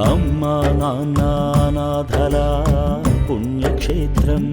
అమ్మా నాన్న అనాథల పుణ్యక్షేత్రం.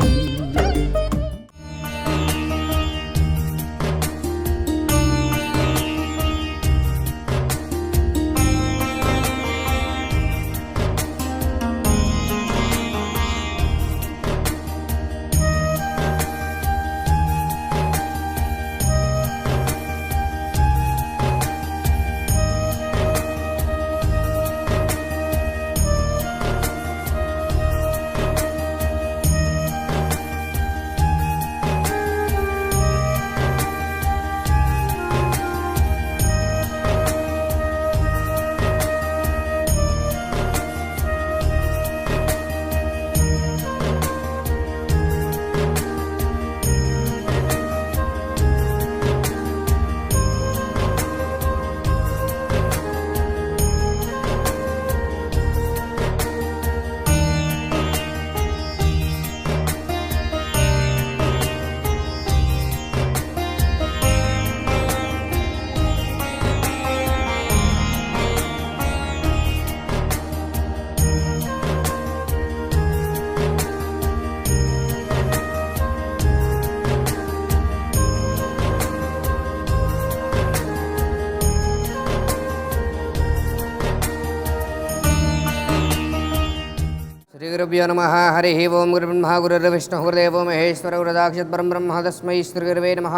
శ్రీగురుభ్యో నమః. హరి ఓం గురుబ్రహ్మ గురుర్విష్ణుః గురుదేవో మహేశ్వరः గురుసాక్షాత్ పరబ్రహ్మ తస్మై శ్రీగురవే నమః.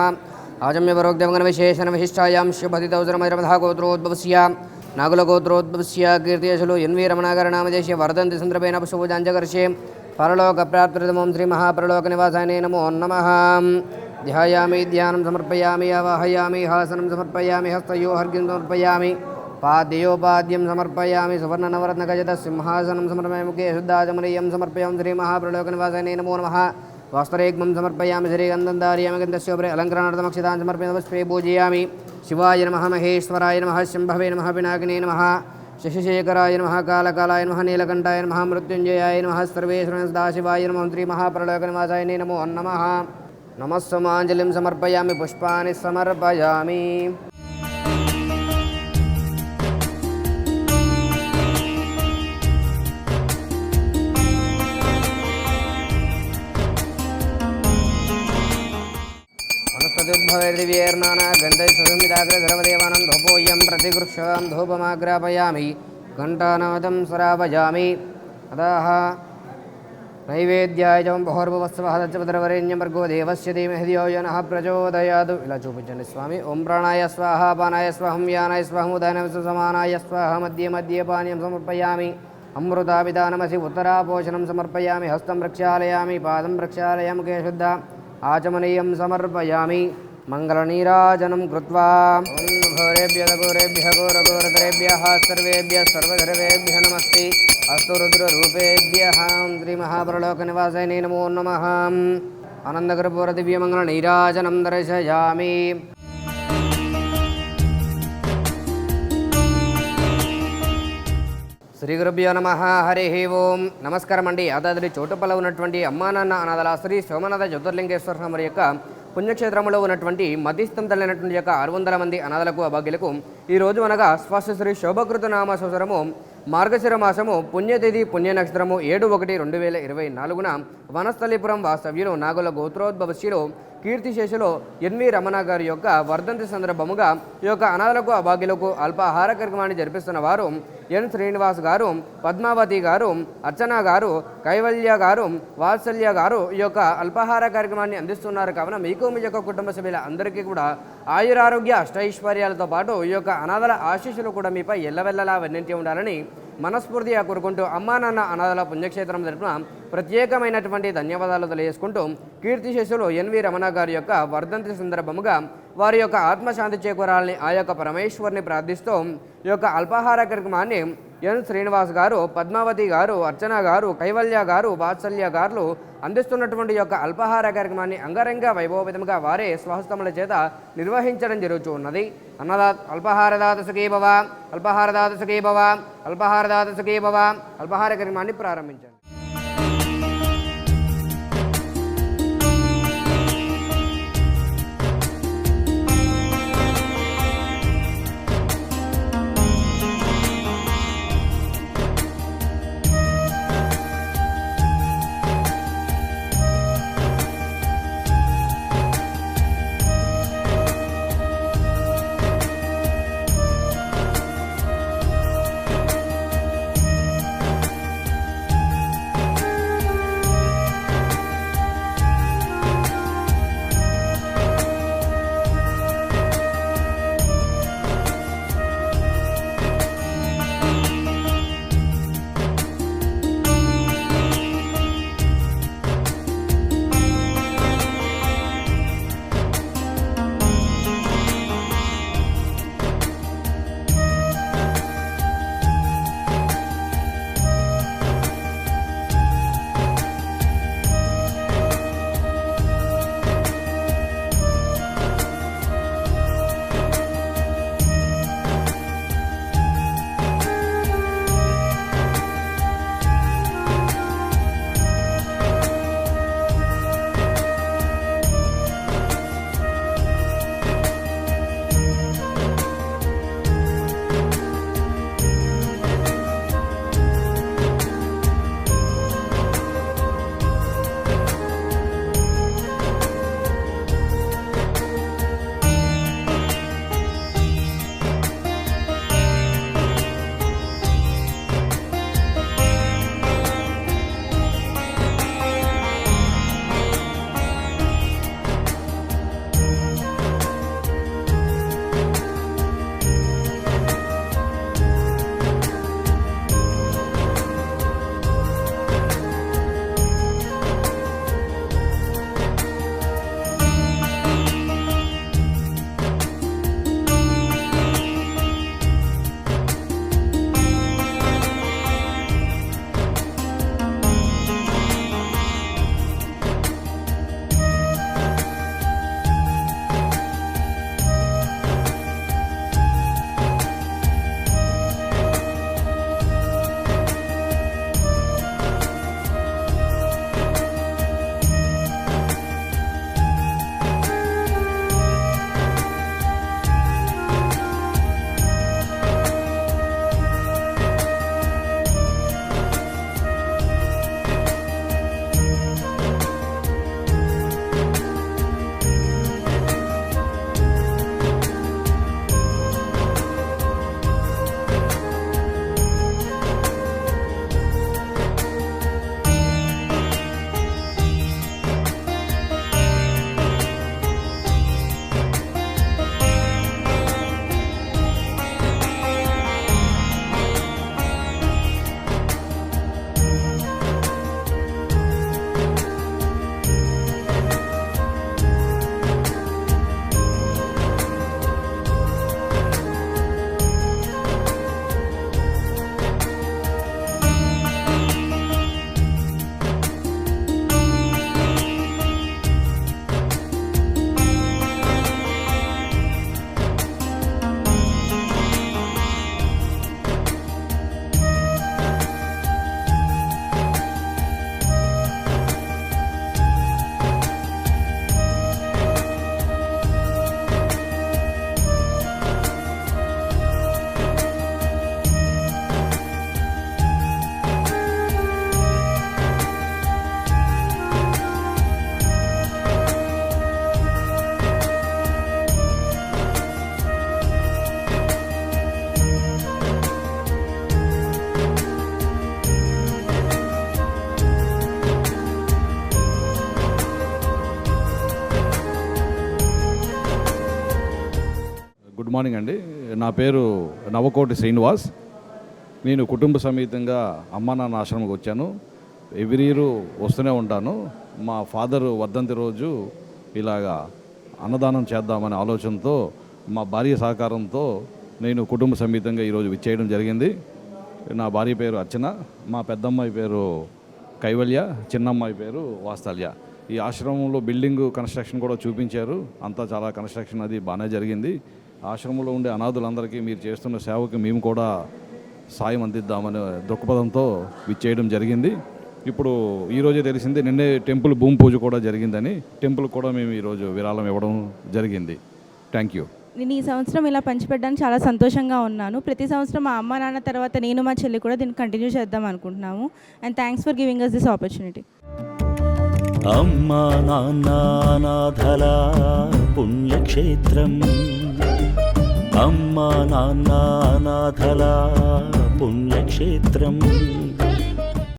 ఆజమ్యపరోక్తమంగళ విశేషణ విశిష్టాయాం శుభదితౌసరమధాగోత్రోద్భవస్య నాగులగోత్రోద్భవస్య కీర్తియశులు ఎన్వి రమణాగర నామదేశే వర్ధంతి సందర్భేణ పుష్పూజాంజకర్షే పరలోకప్రాప్తిర్దమం శ్రీ మహాపరలోకనివాసాయ నమో నమః. ధ్యాయామి ధ్యానం సమర్పయామి ఆవాహయామి హాసనం సమర్పయామి హస్తయో హర్గ్యం సమర్పయామి పాద్యోపాద్యం సమర్పయామి సువర్ణనవరత్నగజత సింహాసనం సమర్పయామి ముఖే శుద్ధాచమనీయం సమర్పయామి శ్రీ మహాప్రలోకనివాసాయ నమో నమః. వస్త్రేగ్మం సమర్పయామి శ్రీగంధం ధారయామి గంధస్యోపరి అలంకరణార్థమక్షతాన్ సమర్పయామి పుష్పే పూజయామి. శివాయ నమః, మహేశ్వరాయ నమః, శంభవే నమః, పినాకినే నమః, శశిశేఖరాయ నమః, కాళకాలాయ నమః, నీలకంఠాయ నమః, మృత్యుంజయాయ నమః, సర్వేశ్వర సదాశివాయ నమః, శ్రీ మహాప్రలోకనివాసాయ నమో నమః. నమస్సమాంజలిం సమర్పయామి పుష్పాని సమర్పయామి. దివ్యేర్నానా గంధై సుసంవిదాగ్రధర్మదేవానం ధూపోయం ప్రతిగృక్షాం ధూపమాగ్రాపయామి ఘంటానాదం స్వరాపయామి. అతః నైవేద్యాయ చ బహోర్భవస్వః తచ్చపద్రవరేణ్యం భర్గో దేవస్య ధీమహి ధియో యో నః ప్రచోదయాత్. ఇలా చూపించండి స్వామి. ఓం ప్రాణాయ స్వాహ, పానాయ స్వాహం, యానాయ స్వాహం, ఉదానాయ సమానాయ స్వాహ. మధ్య మధ్య పానీయం సమర్పయామి. అమృతాభిధానమసి ఉత్తరాపోషణం సమర్పయామి. హస్తం ప్రక్షాళయామి, పాదం ప్రక్షాళయామి, ముఖే శుద్ధ ఆచమనీయం సమర్పయామి. మంగళనీరాజనం కృత్వా ఘోరేభ్యः ఘోరేభ్యः ఘోరఘోరతరేభ్యः సర్వేభ్యः సర్వధర్వేభ్యः నమస్తే. అస్తు రుద్రరూపేభ్యः శ్రీ మహాపరలోకనివాసాయ నమో నమః. ఆనందకర్పూర దివ్యమంగళనీరాజనం దర్శయామి. శ్రీ గురుభ్యో నమః. హరి ఓం. నమస్కారం అండి. యాదాద్రి చోటుపల్ల ఉన్నటువంటి అమ్మా నాన్న అనాథల శ్రీ సోమనాథ జ్యోతిర్లింగేశ్వర స్వామి యొక్క పుణ్యక్షేత్రంలో ఉన్నటువంటి మధ్యస్థం తల్లినటువంటి యొక్క 600 మంది అనాథలకు అభాగ్యులకు ఈరోజు అనగా స్వస్తి శ్రీ శోభకృత నామ సంవత్సరము మార్గశిర మాసము పుణ్యతిథి పుణ్య నక్షత్రము 7/1/2024 వనస్థలిపురం వాస్తవ్యులు నాగుల గోత్రోద్భవస్యులు కీర్తిశేషులు ఎన్వి రమణ గారి యొక్క వర్ధంతి సందర్భముగా ఈ యొక్క అనాథలకు అభాగ్యులకు అల్పాహార కార్యక్రమాన్ని జరిపిస్తున్న వారు ఎన్ శ్రీనివాస్ గారు, పద్మావతి గారు, అర్చన గారు, కైవల్య గారు, వాత్సల్య గారు ఈ యొక్క అల్పాహార కార్యక్రమాన్ని అందిస్తున్నారు. కావున మీకు మీ యొక్క కుటుంబ సభ్యుల అందరికీ కూడా ఆయురారోగ్య అష్టైశ్వర్యాలతో పాటు ఈ యొక్క అనాథల ఆశీస్సులు కూడా మీపై ఎల్లవెల్లలా వెన్నంటి ఉండాలని మనస్ఫూర్తిగా కోరుకుంటూ అమ్మా నాన్న అనాథల పుణ్యక్షేత్రం తరపున ప్రత్యేకమైనటువంటి ధన్యవాదాలు తెలియజేసుకుంటూ కీర్తిశేషులు ఎన్వి రమణ గారి యొక్క వర్ధంతి సందర్భముగా వారి యొక్క ఆత్మశాంతి చేకూరాలని ఆ యొక్క పరమేశ్వరిని ప్రార్థిస్తూ ఈ యొక్క అల్పాహార కార్యక్రమాన్ని ఎన్ శ్రీనివాస్ గారు, పద్మావతి గారు, అర్చన గారు, కైవల్య గారు, వాత్సల్య గారు అందిస్తున్నటువంటి యొక్క అల్పాహార కార్యక్రమాన్ని అంగరంగ వైభవోపేతంగా వారే స్వహస్తముల చేత నిర్వహించడం జరుగుతూ ఉన్నది. అల్పాహారదాత సుఖీ భవ, అల్పాహారదాత సుఖీ భవ, అల్పాహారదాత సుఖీ భవ. అల్పాహార కార్యక్రమాన్ని ప్రారంభించండి. మార్నింగ్ అండి. నా పేరు నవకోటి శ్రీనివాస్. నేను కుటుంబ సమేతంగా అమ్మా నాన్న ఆశ్రమంకి వచ్చాను. ఎవ్రీ ఇయర్ వస్తూనే ఉంటాను. మా ఫాదర్ వర్ధంతి రోజు ఇలాగా అన్నదానం చేద్దామనే ఆలోచనతో మా భార్య సహకారంతో నేను కుటుంబ సమేతంగా ఈరోజు విచ్చేయడం జరిగింది. నా భార్య పేరు అర్చన, మా పెద్దమ్మాయి పేరు కైవల్య, చిన్నమ్మాయి పేరు వాత్సల్య. ఈ ఆశ్రమంలో బిల్డింగ్ కన్స్ట్రక్షన్ కూడా చూపించారు. అంతా చాలా కన్స్ట్రక్షన్ అది బాగానే జరిగింది. ఆశ్రమంలో ఉండే అనాథులందరికీ మీరు చేస్తున్న సేవకి మేము కూడా సాయం అందిద్దామనే దృక్పథంతో విచ్చేయడం జరిగింది. ఇప్పుడు ఈరోజే తెలిసింది, నిన్నే టెంపుల్ భూమి పూజ కూడా జరిగిందని. టెంపుల్ కూడా మేము ఈరోజు విరాళం ఇవ్వడం జరిగింది. Thank you. నేను ఈ సంవత్సరం ఇలా పంచిపెట్టడానికి చాలా సంతోషంగా ఉన్నాను. ప్రతి సంవత్సరం మా అమ్మ నాన్న తర్వాత నేను మా చెల్లి కూడా దీన్ని కంటిన్యూ చేద్దాం అనుకుంటున్నాము. And thanks for giving us this opportunity. అమ్మా నాన్న అనాథల పుణ్యక్షేత్రం, అమ్మా నాన్న అనాథల పుణ్యక్షేత్రం.